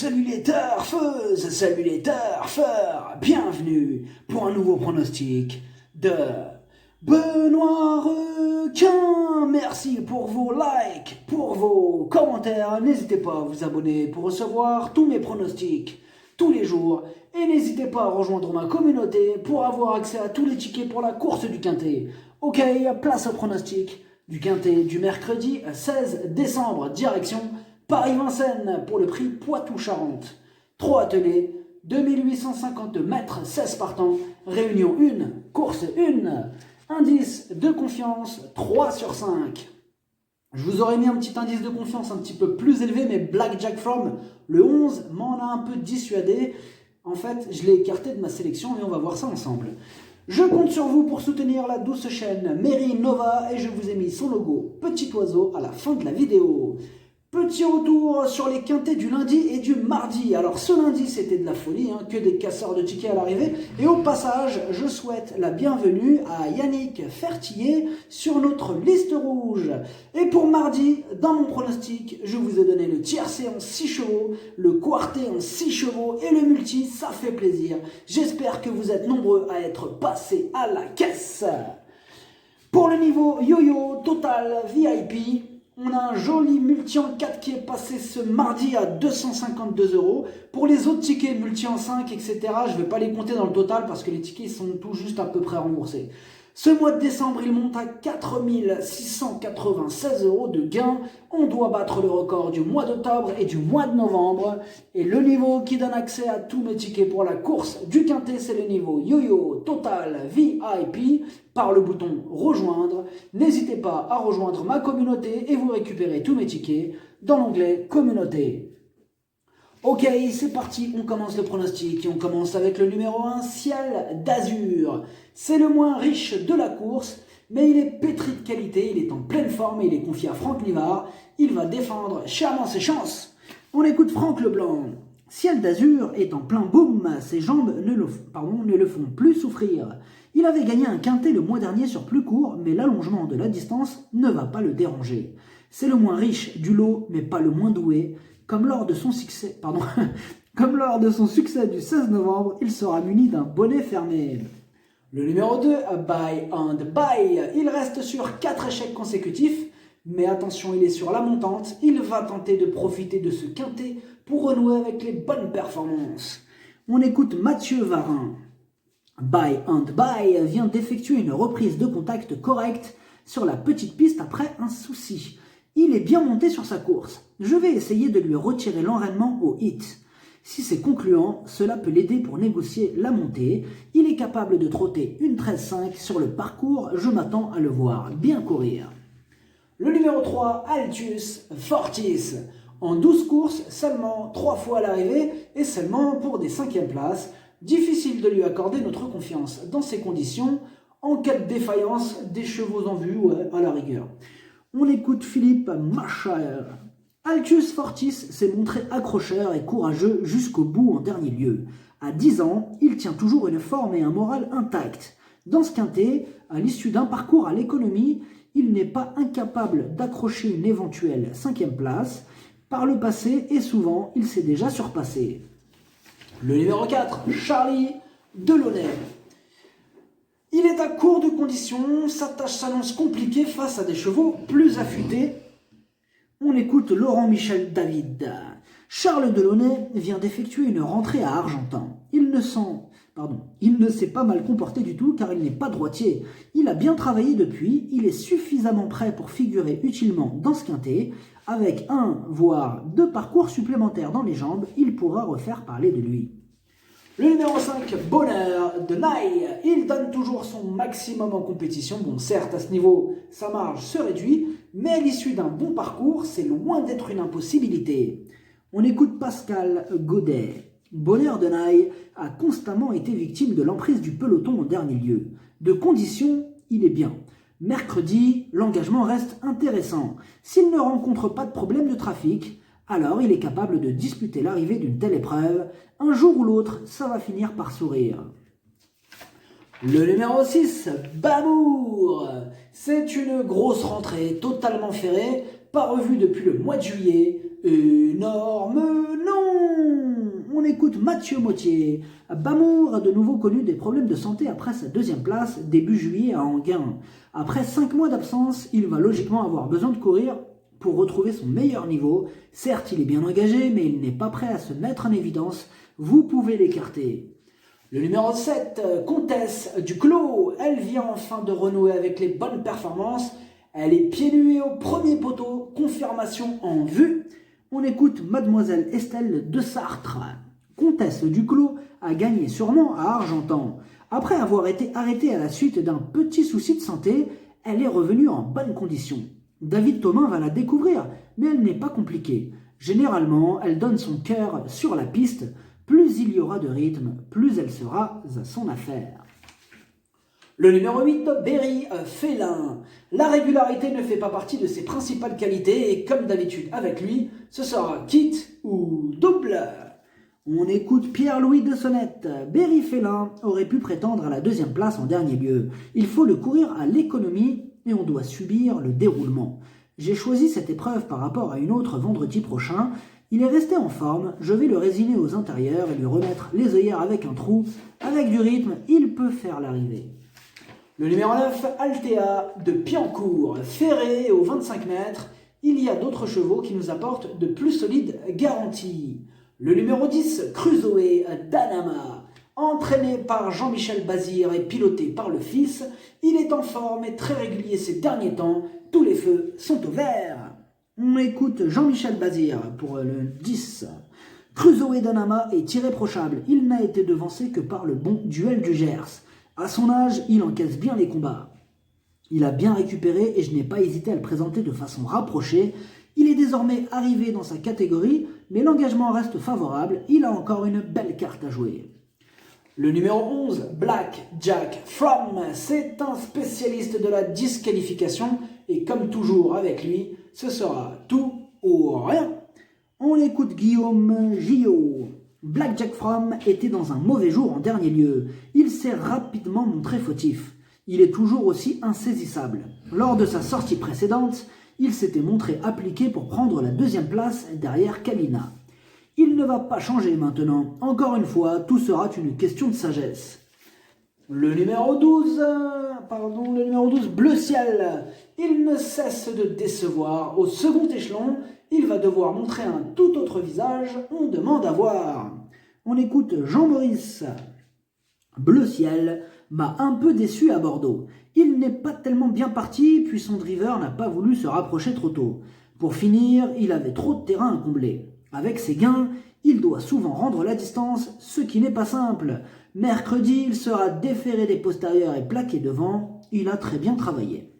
salut les turfeuses, salut les turfeurs, bienvenue pour un nouveau pronostic de Benoît Requin. Merci pour vos likes, pour vos commentaires, n'hésitez pas à vous abonner pour recevoir tous mes pronostics tous les jours et n'hésitez pas à rejoindre ma communauté pour avoir accès à tous les tickets pour la course du Quintet. Ok, place au pronostic du Quintet du mercredi 16 décembre, direction Paris-Vincennes pour le prix Poitou-Charentes. 3 attelés, 2850 mètres, 16 partants, réunion 1, course 1, indice de confiance 3 sur 5. Je vous aurais mis un petit indice de confiance un petit peu plus élevé, mais Black Jack From, le 11, m'en a un peu dissuadé. En fait, je l'ai écarté de ma sélection et on va voir ça ensemble. Je compte sur vous pour soutenir la douce chaîne Mary Nova et je vous ai mis son logo petit oiseau à la fin de la vidéo. Petit retour sur les quintets du lundi et du mardi. Alors ce lundi c'était de la folie, que des casseurs de tickets à l'arrivée. Et au passage, je souhaite la bienvenue à Yannick Fertillier sur notre liste rouge. Et pour mardi, dans mon pronostic, je vous ai donné le tiercé en 6 chevaux, le quartet en 6 chevaux et le multi, ça fait plaisir. J'espère que vous êtes nombreux à être passés à la caisse. Pour le niveau yo-yo total VIP, on a un joli multi en 4 qui est passé ce mardi à 252 €. Pour les autres tickets multi en 5, etc., je ne vais pas les compter dans le total parce que les tickets sont tout juste à peu près remboursés. Ce mois de décembre, il monte à 4 696 € de gains. On doit battre le record du mois d'octobre et du mois de novembre. Et le niveau qui donne accès à tous mes tickets pour la course du Quintet, c'est le niveau Yo-Yo Total VIP par le bouton rejoindre. N'hésitez pas à rejoindre ma communauté et vous récupérez tous mes tickets dans l'onglet communauté. Ok, c'est parti, on commence le pronostic et on commence avec le numéro 1, Ciel d'Azur. C'est le moins riche de la course, mais il est pétri de qualité, il est en pleine forme et il est confié à Franck Nivard. Il va défendre chèrement ses chances. On écoute Franck Leblanc. Ciel d'Azur est en plein boom, ses jambes ne le font plus souffrir. Il avait gagné un quintet le mois dernier sur plus court, mais l'allongement de la distance ne va pas le déranger. C'est le moins riche du lot, mais pas le moins doué. Comme lors de son succès du 16 novembre, il sera muni d'un bonnet fermé. Le numéro 2, Buy and Buy. Il reste sur 4 échecs consécutifs, mais attention, il est sur la montante. Il va tenter de profiter de ce quintet pour renouer avec les bonnes performances. On écoute Mathieu Varin. Buy and Buy vient d'effectuer une reprise de contact correcte sur la petite piste après un souci. Il est bien monté sur sa course. Je vais essayer de lui retirer l'enraînement au hit. Si c'est concluant, cela peut l'aider pour négocier la montée. Il est capable de trotter une 13-5 sur le parcours. Je m'attends à le voir bien courir. Le numéro 3, Altius Fortis. En 12 courses, seulement 3 fois à l'arrivée et seulement pour des 5e places. Difficile de lui accorder notre confiance dans ces conditions. En cas de défaillance, des chevaux en vue, à la rigueur. On écoute Philippe Marshall. Altius Fortis s'est montré accrocheur et courageux jusqu'au bout en dernier lieu. À 10 ans, il tient toujours une forme et un moral intact. Dans ce quintet, à l'issue d'un parcours à l'économie, il n'est pas incapable d'accrocher une éventuelle 5e place. Par le passé et souvent, il s'est déjà surpassé. Le numéro 4, Charlie Delaunay. Il est à court de conditions, sa tâche s'annonce compliquée face à des chevaux plus affûtés. On écoute Laurent-Michel David. Charles Delaunay vient d'effectuer une rentrée à Argentan. Il ne s'est pas mal comporté du tout car il n'est pas droitier. Il a bien travaillé depuis, il est suffisamment prêt pour figurer utilement dans ce quintet. Avec 1 voire 2 parcours supplémentaires dans les jambes, il pourra refaire parler de lui. Le numéro 5, Bonheur de Naï. Il donne toujours son maximum en compétition. Bon, certes, à ce niveau, sa marge se réduit, mais à l'issue d'un bon parcours, c'est loin d'être une impossibilité. On écoute Pascal Godet. Bonheur de Naï a constamment été victime de l'emprise du peloton en dernier lieu. De condition, il est bien. Mercredi, l'engagement reste intéressant. S'il ne rencontre pas de problème de trafic, alors il est capable de disputer l'arrivée d'une telle épreuve. Un jour ou l'autre, ça va finir par sourire. Le numéro 6, Bamour. C'est une grosse rentrée, totalement ferrée, pas revue depuis le mois de juillet. énorme nom. On écoute Mathieu Mottier. Bamour a de nouveau connu des problèmes de santé après sa deuxième place début juillet à Enghien. Après 5 mois d'absence, il va logiquement avoir besoin de courir pour retrouver son meilleur niveau. Certes, il est bien engagé, mais il n'est pas prêt à se mettre en évidence. Vous pouvez l'écarter. Le numéro 7, Comtesse du Clos. Elle vient enfin de renouer avec les bonnes performances. Elle est pieds nus au premier poteau, confirmation en vue. On écoute Mademoiselle Estelle de Sartre. Comtesse du Clos a gagné sûrement à Argentan. Après avoir été arrêtée à la suite d'un petit souci de santé, elle est revenue en bonne condition. David Thomas va la découvrir, mais elle n'est pas compliquée. Généralement, elle donne son cœur sur la piste. Plus il y aura de rythme, plus elle sera à son affaire. Le numéro 8, Berry Félin. La régularité ne fait pas partie de ses principales qualités et comme d'habitude avec lui, ce sera kit ou double. On écoute Pierre-Louis de Sonnette. Berry Félin aurait pu prétendre à la deuxième place en dernier lieu. Il faut le courir à l'économie et on doit subir le déroulement. J'ai choisi cette épreuve par rapport à une autre vendredi prochain. Il est resté en forme, je vais le résiner aux intérieurs et lui remettre les œillères avec un trou. Avec du rythme, il peut faire l'arrivée. Le numéro 9, Altea de Piancourt. Ferré aux 25 mètres, il y a d'autres chevaux qui nous apportent de plus solides garanties. Le numéro 10, Crusoe d'Anama. Entraîné par Jean-Michel Bazir et piloté par le fils, il est en forme et très régulier ces derniers temps. Tous les feux sont au vert. On écoute Jean-Michel Bazir pour le 10. Crusoe d'Anama est irréprochable. Il n'a été devancé que par le bon duel du Gers. À son âge, il encaisse bien les combats. Il a bien récupéré et je n'ai pas hésité à le présenter de façon rapprochée. Il est désormais arrivé dans sa catégorie, mais l'engagement reste favorable. Il a encore une belle carte à jouer. Le numéro 11, Black Jack From, c'est un spécialiste de la disqualification et comme toujours avec lui, ce sera tout ou rien. On écoute Guillaume Gillot. Black Jack From était dans un mauvais jour en dernier lieu. Il s'est rapidement montré fautif. Il est toujours aussi insaisissable. Lors de sa sortie précédente, il s'était montré appliqué pour prendre la deuxième place derrière Kalina. Il ne va pas changer maintenant. Encore une fois, tout sera une question de sagesse. Le numéro 12, Bleu Ciel. Il ne cesse de décevoir. Au second échelon, il va devoir montrer un tout autre visage. On demande à voir. On écoute Jean-Maurice. Bleu Ciel m'a un peu déçu à Bordeaux. Il n'est pas tellement bien parti, puis son driver n'a pas voulu se rapprocher trop tôt. Pour finir, il avait trop de terrain à combler. Avec ses gains, il doit souvent rendre la distance, ce qui n'est pas simple. Mercredi, il sera déféré des postérieurs et plaqué devant. Il a très bien travaillé.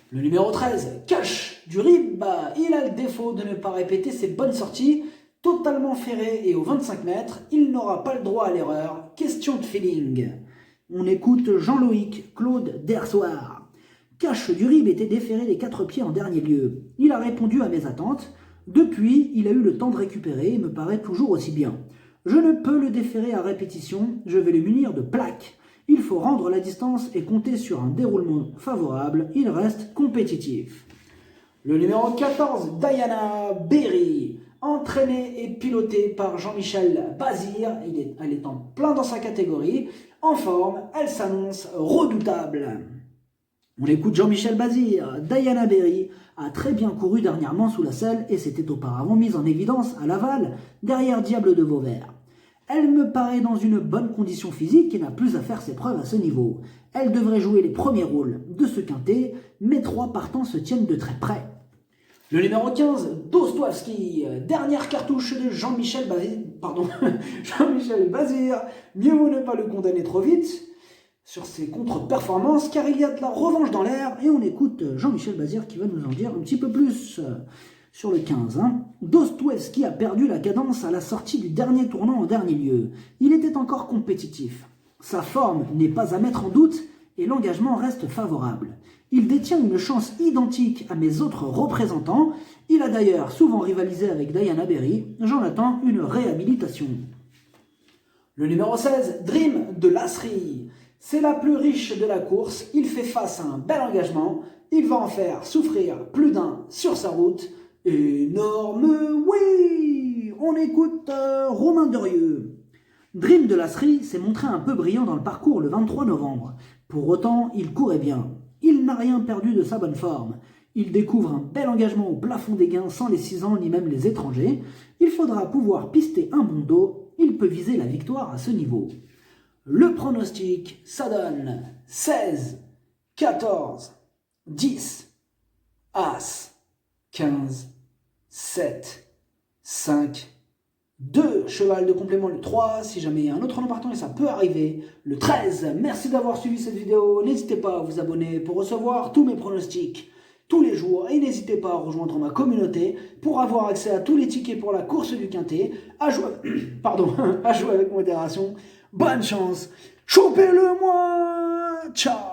Le numéro 13, Cash du Rib. Il a le défaut de ne pas répéter ses bonnes sorties. Totalement ferré et aux 25 mètres, il n'aura pas le droit à l'erreur. Question de feeling. On écoute Jean-Loïc Claude Dersoir. Cash du Rib était déféré des 4 pieds en dernier lieu. Il a répondu à mes attentes. Depuis, il a eu le temps de récupérer et me paraît toujours aussi bien. Je ne peux le déférer à répétition, je vais le munir de plaques. Il faut rendre la distance et compter sur un déroulement favorable, il reste compétitif. Le numéro 14, Diana Berry. Entraînée et pilotée par Jean-Michel Bazir, elle est en plein dans sa catégorie. En forme, elle s'annonce redoutable. On écoute Jean-Michel Bazir. Diana Berry a très bien couru dernièrement sous la selle et s'était auparavant mise en évidence à Laval, derrière Diable de Vauvert. Elle me paraît dans une bonne condition physique et n'a plus à faire ses preuves à ce niveau. Elle devrait jouer les premiers rôles de ce quintet, mais 3 partants se tiennent de très près. Le numéro 15, Dostoevsky, dernière cartouche de Jean-Michel Bazir. Mieux vaut ne pas le condamner trop vite sur ses contre-performances, car il y a de la revanche dans l'air, et on écoute Jean-Michel Bazir qui va nous en dire un petit peu plus sur le 15. Dostoevsky a perdu la cadence à la sortie du dernier tournant en dernier lieu. Il était encore compétitif. Sa forme n'est pas à mettre en doute, et l'engagement reste favorable. Il détient une chance identique à mes autres représentants. Il a d'ailleurs souvent rivalisé avec Diana Berry. J'en attends une réhabilitation. Le numéro 16, Dream de Lasserie. C'est la plus riche de la course. Il fait face à un bel engagement. Il va en faire souffrir plus d'un sur sa route. Énorme oui. On écoute Romain Durieux. Dream de Lasserie s'est montré un peu brillant dans le parcours le 23 novembre. Pour autant, il courait bien. Il n'a rien perdu de sa bonne forme. Il découvre un bel engagement au plafond des gains sans les 6 ans ni même les étrangers. Il faudra pouvoir pister un bon dos. Il peut viser la victoire à ce niveau. Le pronostic, ça donne 16, 14, 10, As, 15, 7, 5, 2, cheval de complément le 3, si jamais il y a un autre nom partant et ça peut arriver, le 13. Merci d'avoir suivi cette vidéo, n'hésitez pas à vous abonner pour recevoir tous mes pronostics tous les jours et n'hésitez pas à rejoindre ma communauté pour avoir accès à tous les tickets pour la course du Quintet, à jouer, à jouer avec modération. Bonne chance, chopez-le moi, ciao.